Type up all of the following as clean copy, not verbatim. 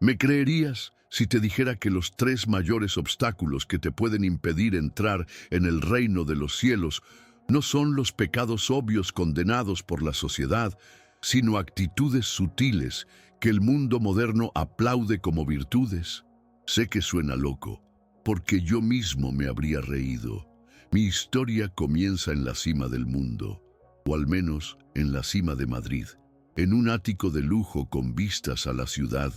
¿Me creerías si te dijera que los tres mayores obstáculos que te pueden impedir entrar en el reino de los cielos no son los pecados obvios condenados por la sociedad, sino actitudes sutiles que el mundo moderno aplaude como virtudes? Sé que suena loco, porque yo mismo me habría reído. Mi historia comienza en la cima del mundo, o al menos en la cima de Madrid, en un ático de lujo con vistas a la ciudad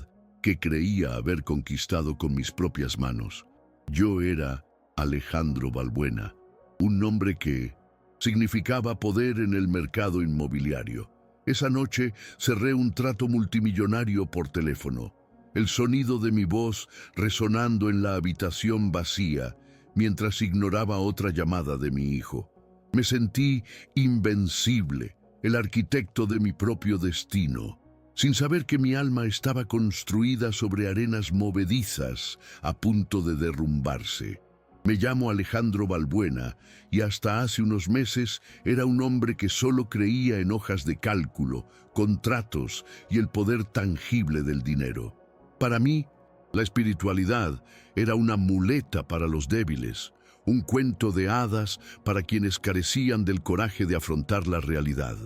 que creía haber conquistado con mis propias manos. Yo era Alejandro Balbuena, un nombre que significaba poder en el mercado inmobiliario. Esa noche cerré un trato multimillonario por teléfono, el sonido de mi voz resonando en la habitación vacía mientras ignoraba otra llamada de mi hijo. Me sentí invencible, el arquitecto de mi propio destino, sin saber que mi alma estaba construida sobre arenas movedizas a punto de derrumbarse. Me llamo Alejandro Balbuena y hasta hace unos meses era un hombre que solo creía en hojas de cálculo, contratos y el poder tangible del dinero. Para mí, la espiritualidad era una muleta para los débiles, un cuento de hadas para quienes carecían del coraje de afrontar la realidad.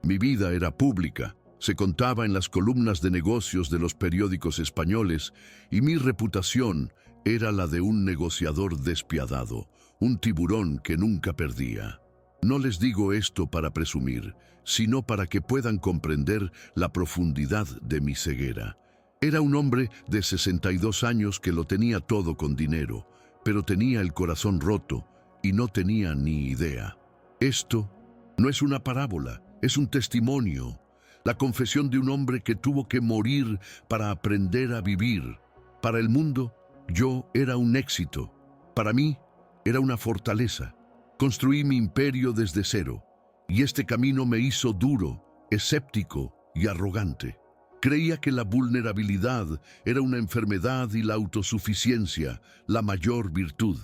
Mi vida era pública, se contaba en las columnas de negocios de los periódicos españoles y mi reputación era la de un negociador despiadado, un tiburón que nunca perdía. No les digo esto para presumir, sino para que puedan comprender la profundidad de mi ceguera. Era un hombre de 62 años que lo tenía todo con dinero, pero tenía el corazón roto y no tenía ni idea. Esto no es una parábola, es un testimonio, la confesión de un hombre que tuvo que morir para aprender a vivir. Para el mundo, yo era un éxito. Para mí, era una fortaleza. Construí mi imperio desde cero, y este camino me hizo duro, escéptico y arrogante. Creía que la vulnerabilidad era una enfermedad y la autosuficiencia la mayor virtud.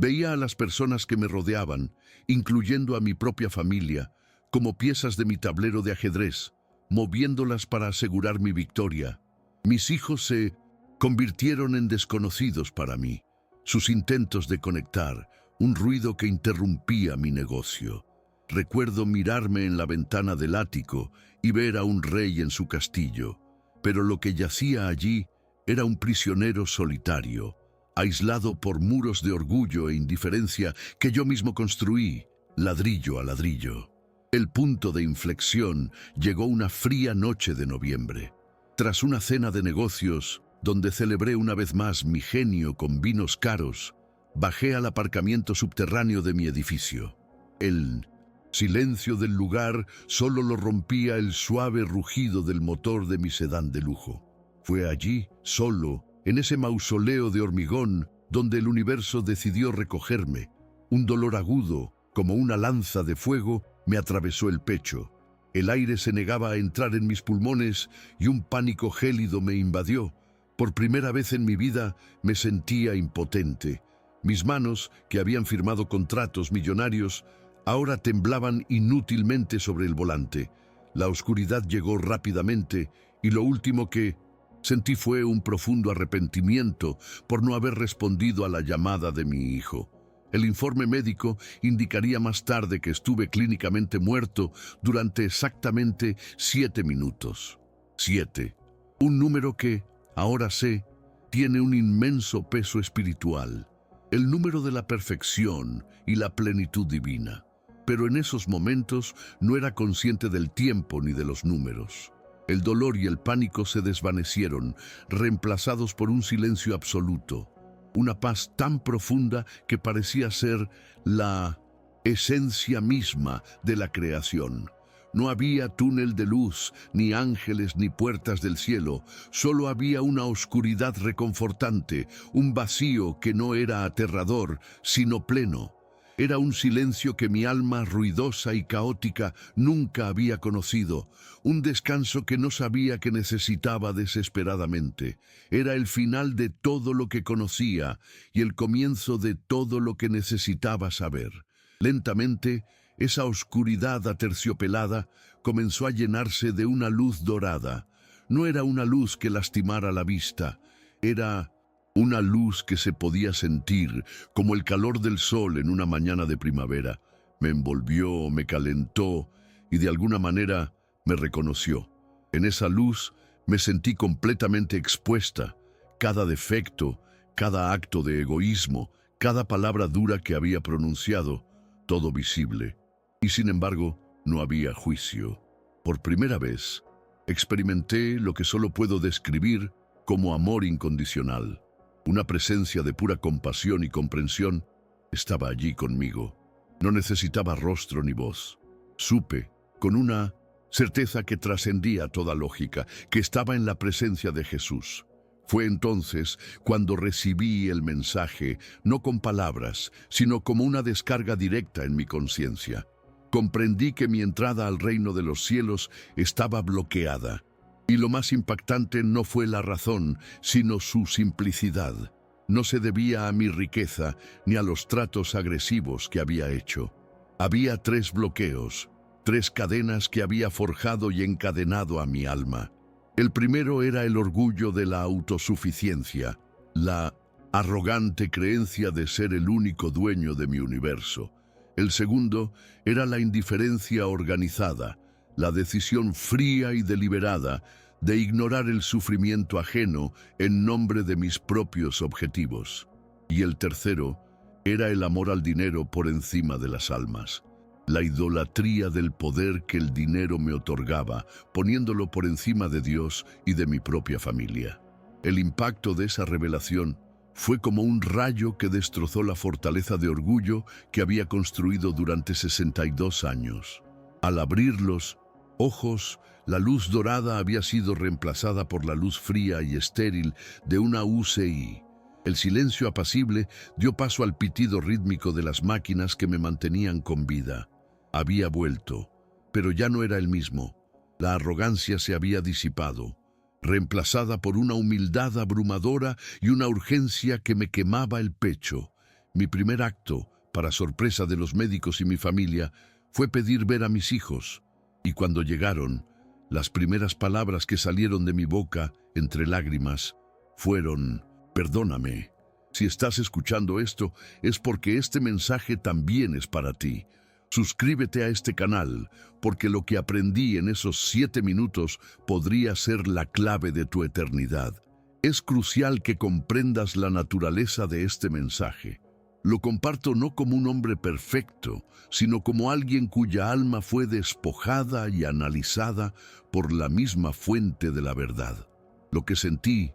Veía a las personas que me rodeaban, incluyendo a mi propia familia, como piezas de mi tablero de ajedrez, moviéndolas para asegurar mi victoria. Mis hijos se convirtieron en desconocidos para mí. Sus intentos de conectar, un ruido que interrumpía mi negocio. Recuerdo mirarme en la ventana del ático y ver a un rey en su castillo, pero lo que yacía allí era un prisionero solitario, aislado por muros de orgullo e indiferencia que yo mismo construí, ladrillo a ladrillo. El punto de inflexión llegó una fría noche de noviembre. Tras una cena de negocios, donde celebré una vez más mi genio con vinos caros, bajé al aparcamiento subterráneo de mi edificio. El silencio del lugar solo lo rompía el suave rugido del motor de mi sedán de lujo. Fue allí, solo, en ese mausoleo de hormigón, donde el universo decidió recogerme. Un dolor agudo, como una lanza de fuego, me atravesó el pecho. El aire se negaba a entrar en mis pulmones y un pánico gélido me invadió. Por primera vez en mi vida me sentía impotente. Mis manos, que habían firmado contratos millonarios, ahora temblaban inútilmente sobre el volante. La oscuridad llegó rápidamente y lo último que sentí fue un profundo arrepentimiento por no haber respondido a la llamada de mi hijo. El informe médico indicaría más tarde que estuve clínicamente muerto durante exactamente 7 minutos. 7. Un número que, ahora sé, tiene un inmenso peso espiritual. El número de la perfección y la plenitud divina. Pero en esos momentos no era consciente del tiempo ni de los números. El dolor y el pánico se desvanecieron, reemplazados por un silencio absoluto. Una paz tan profunda que parecía ser la esencia misma de la creación. No había túnel de luz, ni ángeles, ni puertas del cielo. Solo había una oscuridad reconfortante, un vacío que no era aterrador, sino pleno. Era un silencio que mi alma ruidosa y caótica nunca había conocido, un descanso que no sabía que necesitaba desesperadamente. Era el final de todo lo que conocía y el comienzo de todo lo que necesitaba saber. Lentamente, esa oscuridad aterciopelada comenzó a llenarse de una luz dorada. no era una luz que lastimara la vista, era una luz que se podía sentir, como el calor del sol en una mañana de primavera. Me envolvió, me calentó y de alguna manera me reconoció. En esa luz me sentí completamente expuesta. Cada defecto, cada acto de egoísmo, cada palabra dura que había pronunciado, todo visible. Y sin embargo, no había juicio. Por primera vez, experimenté lo que solo puedo describir como amor incondicional. Una presencia de pura compasión y comprensión estaba allí conmigo. No necesitaba rostro ni voz. Supe, con una certeza que trascendía toda lógica, que estaba en la presencia de Jesús. Fue entonces cuando recibí el mensaje, no con palabras, sino como una descarga directa en mi conciencia. Comprendí que mi entrada al reino de los cielos estaba bloqueada. Y lo más impactante no fue la razón, sino su simplicidad. No se debía a mi riqueza ni a los tratos agresivos que había hecho. Había 3 bloqueos, 3 cadenas que había forjado y encadenado a mi alma. El primero era el orgullo de la autosuficiencia, la arrogante creencia de ser el único dueño de mi universo. El segundo era la indiferencia organizada, la decisión fría y deliberada de ignorar el sufrimiento ajeno en nombre de mis propios objetivos. Y el tercero era el amor al dinero por encima de las almas, la idolatría del poder que el dinero me otorgaba, poniéndolo por encima de Dios y de mi propia familia. El impacto de esa revelación fue como un rayo que destrozó la fortaleza de orgullo que había construido durante 62 años. Al abrir los ojos, la luz dorada había sido reemplazada por la luz fría y estéril de una UCI. El silencio apacible dio paso al pitido rítmico de las máquinas que me mantenían con vida. Había vuelto, pero ya no era el mismo. La arrogancia se había disipado, reemplazada por una humildad abrumadora y una urgencia que me quemaba el pecho. Mi primer acto, para sorpresa de los médicos y mi familia, fue pedir ver a mis hijos. Y cuando llegaron, las primeras palabras que salieron de mi boca, entre lágrimas, fueron: «Perdóname. Si estás escuchando esto, es porque este mensaje también es para ti. Suscríbete a este canal, porque lo que aprendí en esos 7 minutos podría ser la clave de tu eternidad». Es crucial que comprendas la naturaleza de este mensaje. Lo comparto no como un hombre perfecto, sino como alguien cuya alma fue despojada y analizada por la misma fuente de la verdad. Lo que sentí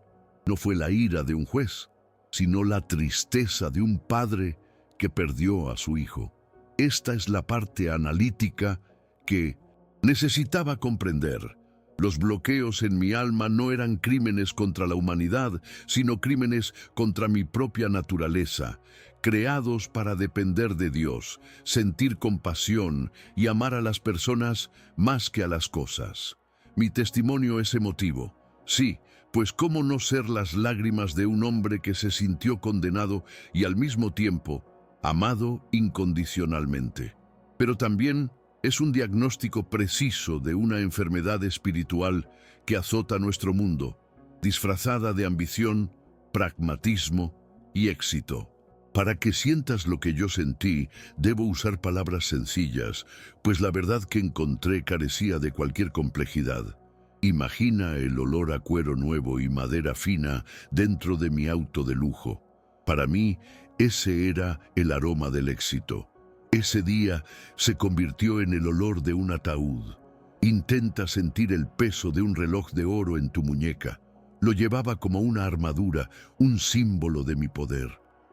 no fue la ira de un juez, sino la tristeza de un padre que perdió a su hijo. Esta es la parte analítica que necesitaba comprender. Los bloqueos en mi alma no eran crímenes contra la humanidad, sino crímenes contra mi propia naturaleza, creados para depender de Dios, sentir compasión y amar a las personas más que a las cosas. Mi testimonio es emotivo. Sí, pues cómo no ser las lágrimas de un hombre que se sintió condenado y al mismo tiempo amado incondicionalmente. Pero también es un diagnóstico preciso de una enfermedad espiritual que azota nuestro mundo, disfrazada de ambición, pragmatismo y éxito. Para que sientas lo que yo sentí, debo usar palabras sencillas, pues la verdad que encontré carecía de cualquier complejidad. Imagina el olor a cuero nuevo y madera fina dentro de mi auto de lujo. Para mí, ese era el aroma del éxito. Ese día se convirtió en el olor de un ataúd. Intenta sentir el peso de un reloj de oro en tu muñeca. Lo llevaba como una armadura, un símbolo de mi poder.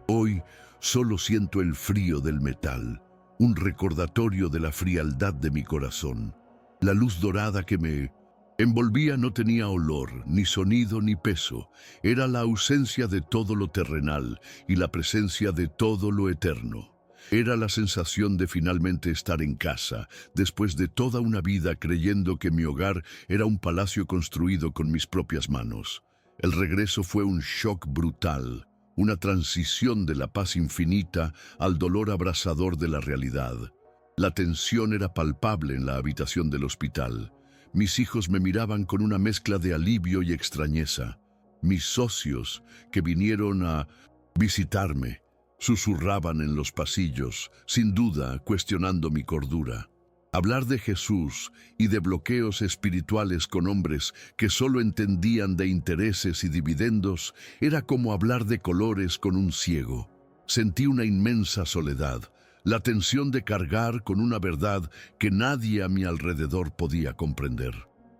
Hoy solo siento el frío del metal, un recordatorio de la frialdad de mi corazón. La luz dorada que me envolvía no tenía olor, ni sonido, ni peso. Era la ausencia de todo lo terrenal y la presencia de todo lo eterno. Era la sensación de finalmente estar en casa, después de toda una vida creyendo que mi hogar era un palacio construido con mis propias manos. El regreso fue un shock brutal, una transición de la paz infinita al dolor abrasador de la realidad. La tensión era palpable en la habitación del hospital. Mis hijos me miraban con una mezcla de alivio y extrañeza. Mis socios, que vinieron a visitarme, susurraban en los pasillos, sin duda cuestionando mi cordura. Hablar de Jesús y de bloqueos espirituales con hombres que solo entendían de intereses y dividendos era como hablar de colores con un ciego. Sentí una inmensa soledad, la tensión de cargar con una verdad que nadie a mi alrededor podía comprender.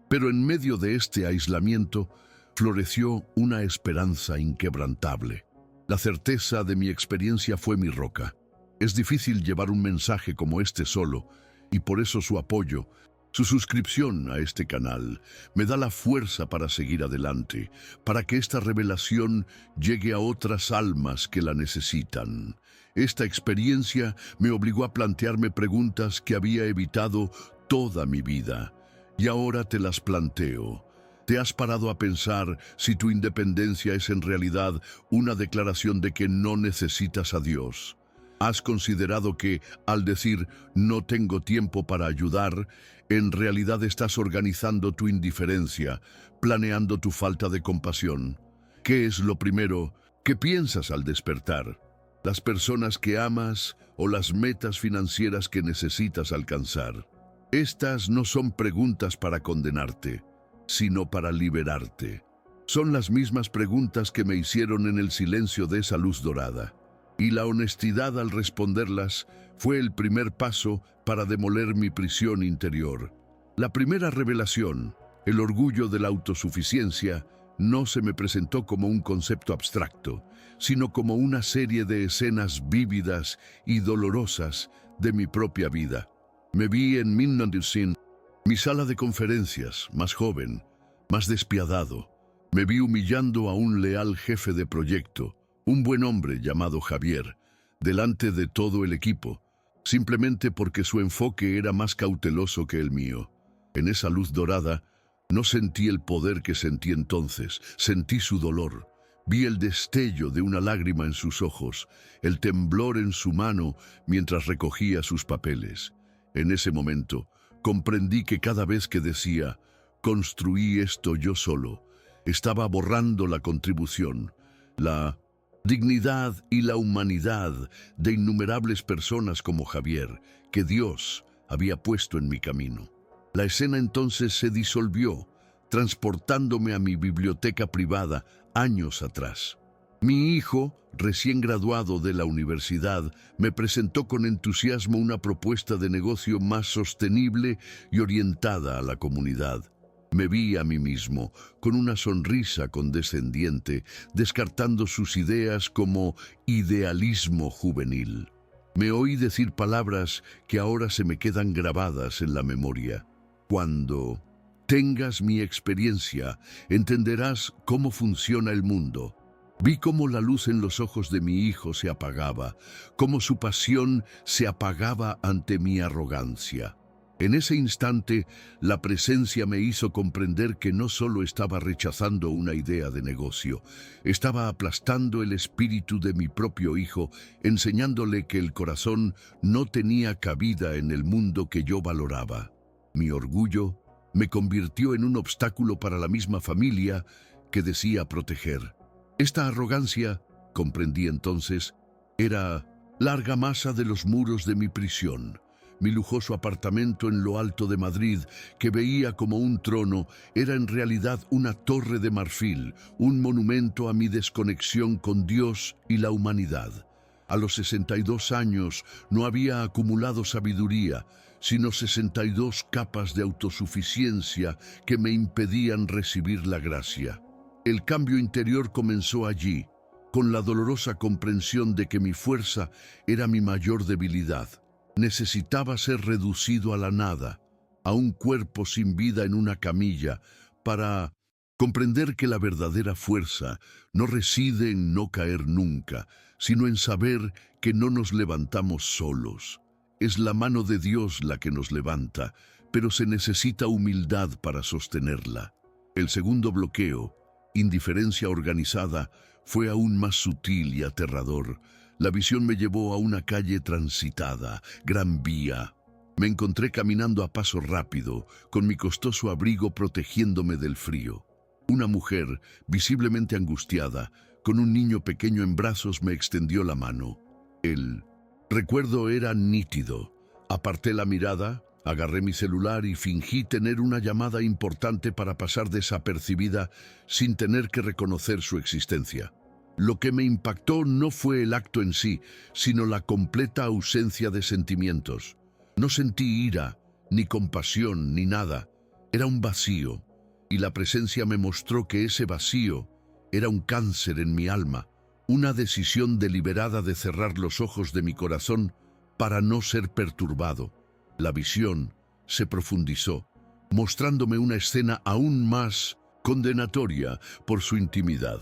Pero en medio de este aislamiento floreció una esperanza inquebrantable. La certeza de mi experiencia fue mi roca. Es difícil llevar un mensaje como este solo, y por eso su apoyo, su suscripción a este canal, me da la fuerza para seguir adelante, para que esta revelación llegue a otras almas que la necesitan. Esta experiencia me obligó a plantearme preguntas que había evitado toda mi vida, y ahora te las planteo. ¿Te has parado a pensar si tu independencia es en realidad una declaración de que no necesitas a Dios? ¿Has considerado que, al decir «no tengo tiempo para ayudar», en realidad estás organizando tu indiferencia, planeando tu falta de compasión? ¿Qué es lo primero que piensas al despertar? ¿Las personas que amas o las metas financieras que necesitas alcanzar? Estas no son preguntas para condenarte, sino para liberarte. Son las mismas preguntas que me hicieron en el silencio de esa luz dorada. Y la honestidad al responderlas fue el primer paso para demoler mi prisión interior. La primera revelación, el orgullo de la autosuficiencia, no se me presentó como un concepto abstracto, sino como una serie de escenas vívidas y dolorosas de mi propia vida. Me vi en 1900, mi sala de conferencias, más joven, más despiadado. Me vi humillando a un leal jefe de proyecto, un buen hombre llamado Javier, delante de todo el equipo, simplemente porque su enfoque era más cauteloso que el mío. En esa luz dorada, no sentí el poder que sentí entonces, sentí su dolor. Vi el destello de una lágrima en sus ojos, el temblor en su mano mientras recogía sus papeles. En ese momento, comprendí que cada vez que decía, «construí esto yo solo», estaba borrando la contribución, la dignidad y la humanidad de innumerables personas como Javier, que Dios había puesto en mi camino. La escena entonces se disolvió, transportándome a mi biblioteca privada años atrás. Mi hijo, recién graduado de la universidad, me presentó con entusiasmo una propuesta de negocio más sostenible y orientada a la comunidad. Me vi a mí mismo, con una sonrisa condescendiente, descartando sus ideas como idealismo juvenil. Me oí decir palabras que ahora se me quedan grabadas en la memoria. Cuando tengas mi experiencia, entenderás cómo funciona el mundo. Vi cómo la luz en los ojos de mi hijo se apagaba, cómo su pasión se apagaba ante mi arrogancia. En ese instante, la presencia me hizo comprender que no solo estaba rechazando una idea de negocio, estaba aplastando el espíritu de mi propio hijo, enseñándole que el corazón no tenía cabida en el mundo que yo valoraba. Mi orgullo me convirtió en un obstáculo para la misma familia que decía proteger. Esta arrogancia, comprendí entonces, era la argamasa de los muros de mi prisión. Mi lujoso apartamento en lo alto de Madrid, que veía como un trono, era en realidad una torre de marfil, un monumento a mi desconexión con Dios y la humanidad. A los 62 años no había acumulado sabiduría, sino 62 capas de autosuficiencia que me impedían recibir la gracia. El cambio interior comenzó allí, con la dolorosa comprensión de que mi fuerza era mi mayor debilidad. Necesitaba ser reducido a la nada, a un cuerpo sin vida en una camilla, para comprender que la verdadera fuerza no reside en no caer nunca, sino en saber que no nos levantamos solos. Es la mano de Dios la que nos levanta, pero se necesita humildad para sostenerla. El segundo bloqueo, indiferencia organizada, fue aún más sutil y aterrador. La visión me llevó a una calle transitada, Gran Vía. Me encontré caminando a paso rápido, con mi costoso abrigo protegiéndome del frío. Una mujer, visiblemente angustiada, con un niño pequeño en brazos, me extendió la mano. El recuerdo era nítido. Aparté la mirada, agarré mi celular y fingí tener una llamada importante para pasar desapercibida sin tener que reconocer su existencia. Lo que me impactó no fue el acto en sí, sino la completa ausencia de sentimientos. No sentí ira, ni compasión, ni nada. Era un vacío, y la presencia me mostró que ese vacío era un cáncer en mi alma, una decisión deliberada de cerrar los ojos de mi corazón para no ser perturbado. La visión se profundizó, mostrándome una escena aún más condenatoria por su intimidad.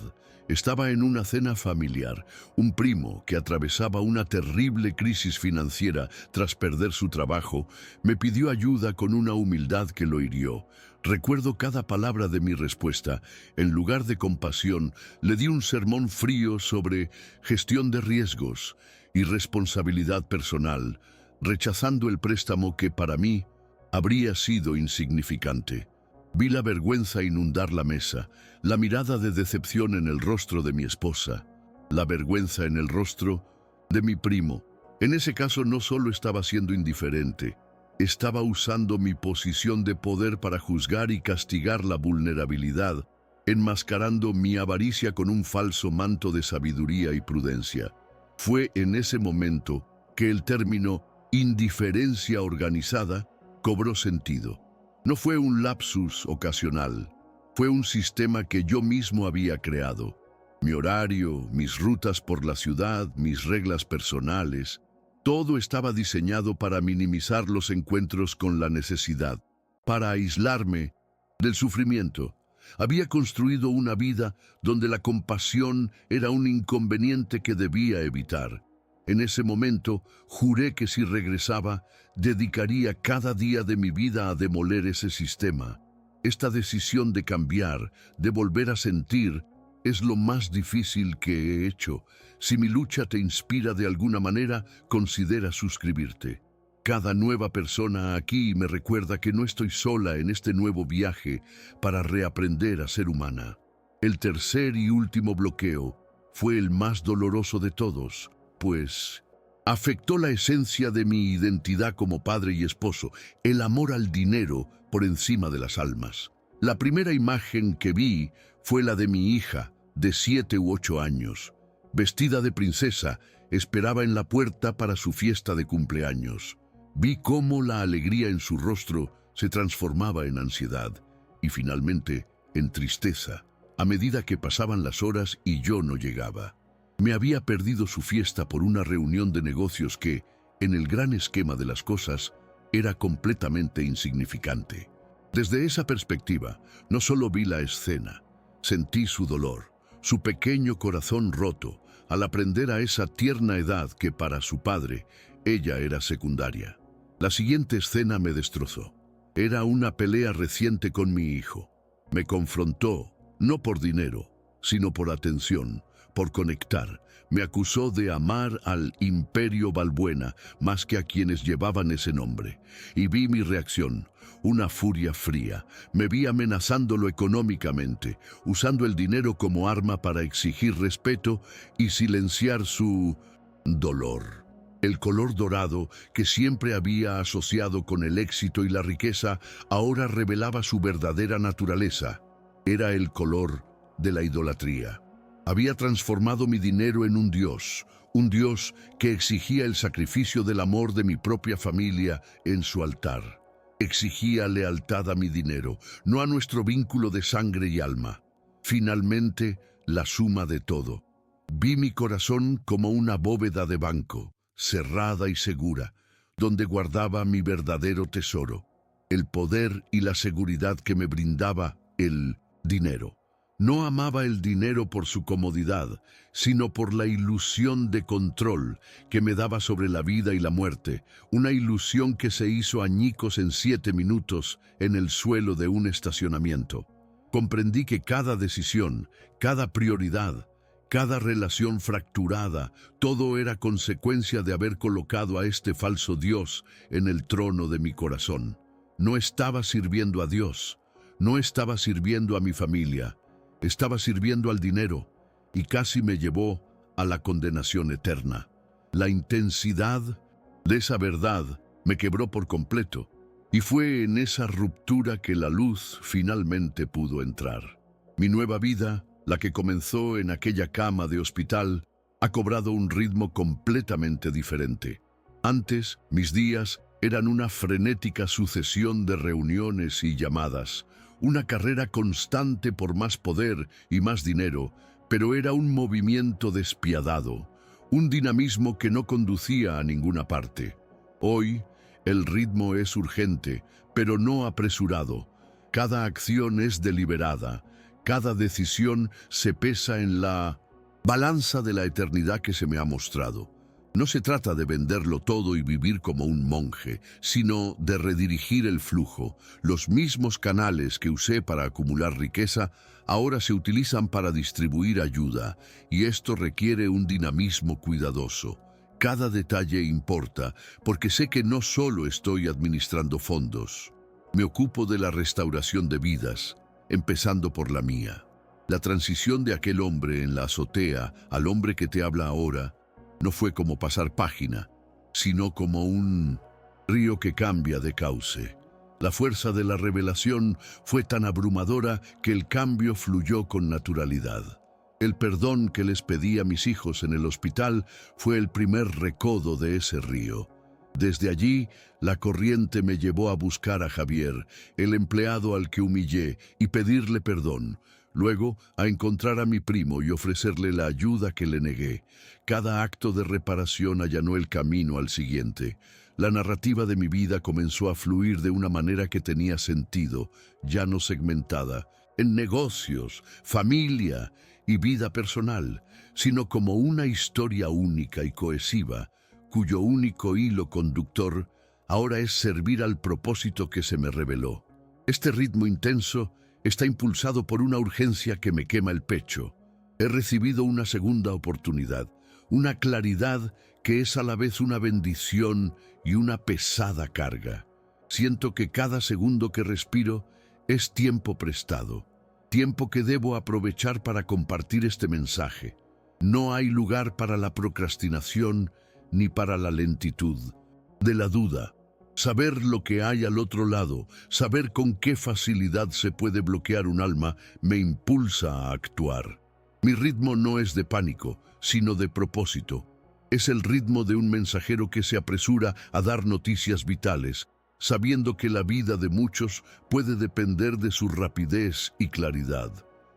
Estaba en una cena familiar. Un primo, que atravesaba una terrible crisis financiera tras perder su trabajo, me pidió ayuda con una humildad que lo hirió. Recuerdo cada palabra de mi respuesta. En lugar de compasión, le di un sermón frío sobre gestión de riesgos y responsabilidad personal, rechazando el préstamo que para mí habría sido insignificante. Vi la vergüenza inundar la mesa, la mirada de decepción en el rostro de mi esposa, la vergüenza en el rostro de mi primo. En ese caso no solo estaba siendo indiferente, estaba usando mi posición de poder para juzgar y castigar la vulnerabilidad, enmascarando mi avaricia con un falso manto de sabiduría y prudencia. Fue en ese momento que el término indiferencia organizada cobró sentido. No fue un lapsus ocasional, fue un sistema que yo mismo había creado. Mi horario, mis rutas por la ciudad, mis reglas personales, todo estaba diseñado para minimizar los encuentros con la necesidad, para aislarme del sufrimiento. Había construido una vida donde la compasión era un inconveniente que debía evitar. En ese momento, juré que si regresaba, dedicaría cada día de mi vida a demoler ese sistema. Esta decisión de cambiar, de volver a sentir, es lo más difícil que he hecho. Si mi lucha te inspira de alguna manera, considera suscribirte. Cada nueva persona aquí me recuerda que no estoy sola en este nuevo viaje para reaprender a ser humana. El tercer y último bloqueo fue el más doloroso de todos, pues afectó la esencia de mi identidad como padre y esposo, el amor al dinero por encima de las almas. La primera imagen que vi fue la de mi hija, de 7 u 8 años. Vestida de princesa, esperaba en la puerta para su fiesta de cumpleaños. Vi cómo la alegría en su rostro se transformaba en ansiedad y finalmente en tristeza a medida que pasaban las horas y yo no llegaba. Me había perdido su fiesta por una reunión de negocios que, en el gran esquema de las cosas, era completamente insignificante. Desde esa perspectiva, no solo vi la escena, sentí su dolor, su pequeño corazón roto, al aprender a esa tierna edad que para su padre, ella era secundaria. La siguiente escena me destrozó. Era una pelea reciente con mi hijo. Me confrontó, no por dinero, sino por atención, por conectar. Me acusó de amar al Imperio Balbuena más que a quienes llevaban ese nombre. Y vi mi reacción, una furia fría. Me vi amenazándolo económicamente, usando el dinero como arma para exigir respeto y silenciar su dolor. El color dorado, que siempre había asociado con el éxito y la riqueza, ahora revelaba su verdadera naturaleza. Era el color de la idolatría. Había transformado mi dinero en un dios que exigía el sacrificio del amor de mi propia familia en su altar. Exigía lealtad a mi dinero, no a nuestro vínculo de sangre y alma. Finalmente, la suma de todo. Vi mi corazón como una bóveda de banco, cerrada y segura, donde guardaba mi verdadero tesoro, el poder y la seguridad que me brindaba el dinero. No amaba el dinero por su comodidad, sino por la ilusión de control que me daba sobre la vida y la muerte, una ilusión que se hizo añicos en 7 minutos en el suelo de un estacionamiento. Comprendí que cada decisión, cada prioridad, Cada relación fracturada, todo era consecuencia de haber colocado a este falso Dios en el trono de mi corazón. No estaba sirviendo a Dios, no estaba sirviendo a mi familia, estaba sirviendo al dinero y casi me llevó a la condenación eterna. La intensidad de esa verdad me quebró por completo y fue en esa ruptura que la luz finalmente pudo entrar. Mi nueva vida, la que comenzó en aquella cama de hospital, ha cobrado un ritmo completamente diferente. Antes, mis días eran una frenética sucesión de reuniones y llamadas, una carrera constante por más poder y más dinero, pero era un movimiento despiadado, un dinamismo que no conducía a ninguna parte. Hoy, el ritmo es urgente, pero no apresurado. Cada acción es deliberada. Cada decisión se pesa en la balanza de la eternidad que se me ha mostrado. No se trata de venderlo todo y vivir como un monje, sino de redirigir el flujo. Los mismos canales que usé para acumular riqueza ahora se utilizan para distribuir ayuda, y esto requiere un dinamismo cuidadoso. Cada detalle importa, porque sé que no solo estoy administrando fondos. Me ocupo de la restauración de vidas, empezando por la mía. La transición de aquel hombre en la azotea al hombre que te habla ahora no fue como pasar página, sino como un río que cambia de cauce. La fuerza de la revelación fue tan abrumadora que el cambio fluyó con naturalidad. El perdón que les pedí a mis hijos en el hospital fue el primer recodo de ese río. Desde allí, la corriente me llevó a buscar a Javier, el empleado al que humillé, y pedirle perdón. Luego, a encontrar a mi primo y ofrecerle la ayuda que le negué. Cada acto de reparación allanó el camino al siguiente. La narrativa de mi vida comenzó a fluir de una manera que tenía sentido, ya no segmentada, en negocios, familia y vida personal, sino como una historia única y cohesiva, cuyo único hilo conductor ahora es servir al propósito que se me reveló. Este ritmo intenso está impulsado por una urgencia que me quema el pecho. He recibido una segunda oportunidad, una claridad que es a la vez una bendición y una pesada carga. Siento que cada segundo que respiro es tiempo prestado, tiempo que debo aprovechar para compartir este mensaje. No hay lugar para la procrastinación ni para la lentitud de la duda. Saber lo que hay al otro lado, saber con qué facilidad se puede bloquear un alma, me impulsa a actuar. Mi ritmo no es de pánico, sino de propósito. Es el ritmo de un mensajero que se apresura a dar noticias vitales, sabiendo que la vida de muchos puede depender de su rapidez y claridad.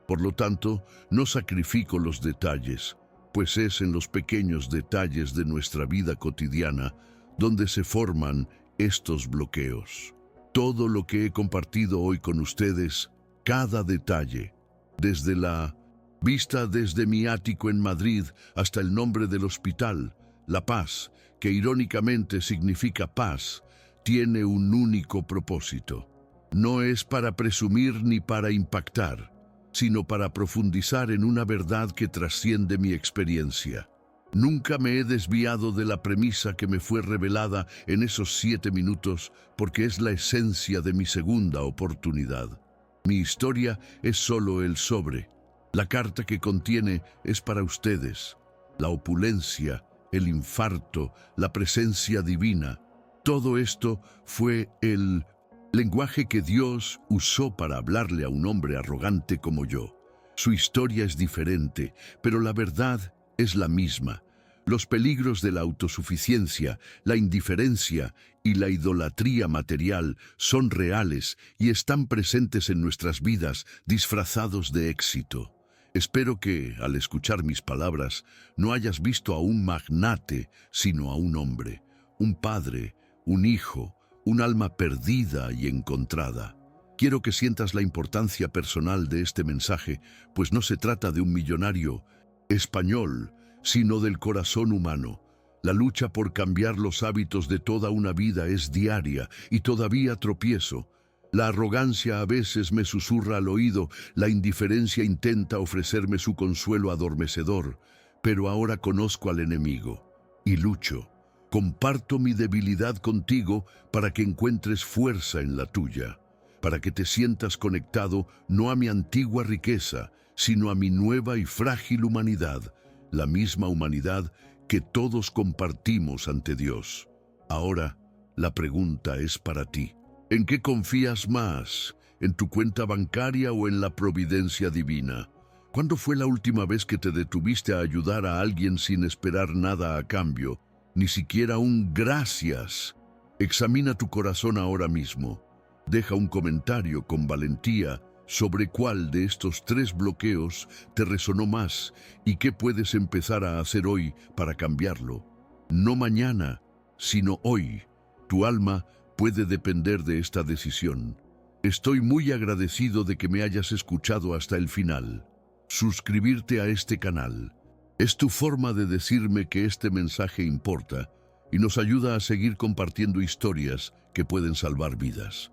Por lo tanto, no sacrifico los detalles, pues es en los pequeños detalles de nuestra vida cotidiana donde se forman estos bloqueos. Todo lo que he compartido hoy con ustedes, cada detalle, desde la vista desde mi ático en Madrid hasta el nombre del hospital, La Paz, que irónicamente significa paz, tiene un único propósito. No es para presumir ni para impactar, sino para profundizar en una verdad que trasciende mi experiencia. Nunca me he desviado de la premisa que me fue revelada en esos 7 minutos, porque es la esencia de mi segunda oportunidad. Mi historia es solo el sobre. La carta que contiene es para ustedes. La opulencia, el infarto, la presencia divina. Todo esto fue el lenguaje que Dios usó para hablarle a un hombre arrogante como yo. Su historia es diferente, pero la verdad es la misma. Los peligros de la autosuficiencia, la indiferencia y la idolatría material son reales y están presentes en nuestras vidas, disfrazados de éxito. Espero que, al escuchar mis palabras, no hayas visto a un magnate, sino a un hombre, un padre, un hijo, un alma perdida y encontrada. Quiero que sientas la importancia personal de este mensaje, pues no se trata de un millonario español, sino del corazón humano. La lucha por cambiar los hábitos de toda una vida es diaria y todavía tropiezo. La arrogancia a veces me susurra al oído, la indiferencia intenta ofrecerme su consuelo adormecedor, pero ahora conozco al enemigo y lucho. Comparto mi debilidad contigo para que encuentres fuerza en la tuya, para que te sientas conectado no a mi antigua riqueza, sino a mi nueva y frágil humanidad, la misma humanidad que todos compartimos ante Dios. Ahora, la pregunta es para ti. ¿En qué confías más? ¿En tu cuenta bancaria o en la providencia divina? ¿Cuándo fue la última vez que te detuviste a ayudar a alguien sin esperar nada a cambio, ni siquiera un gracias? Examina tu corazón ahora mismo. Deja un comentario con valentía sobre cuál de estos 3 bloqueos te resonó más y qué puedes empezar a hacer hoy para cambiarlo. No mañana, sino hoy. Tu alma puede depender de esta decisión. Estoy muy agradecido de que me hayas escuchado hasta el final. Suscribirte a este canal es tu forma de decirme que este mensaje importa y nos ayuda a seguir compartiendo historias que pueden salvar vidas.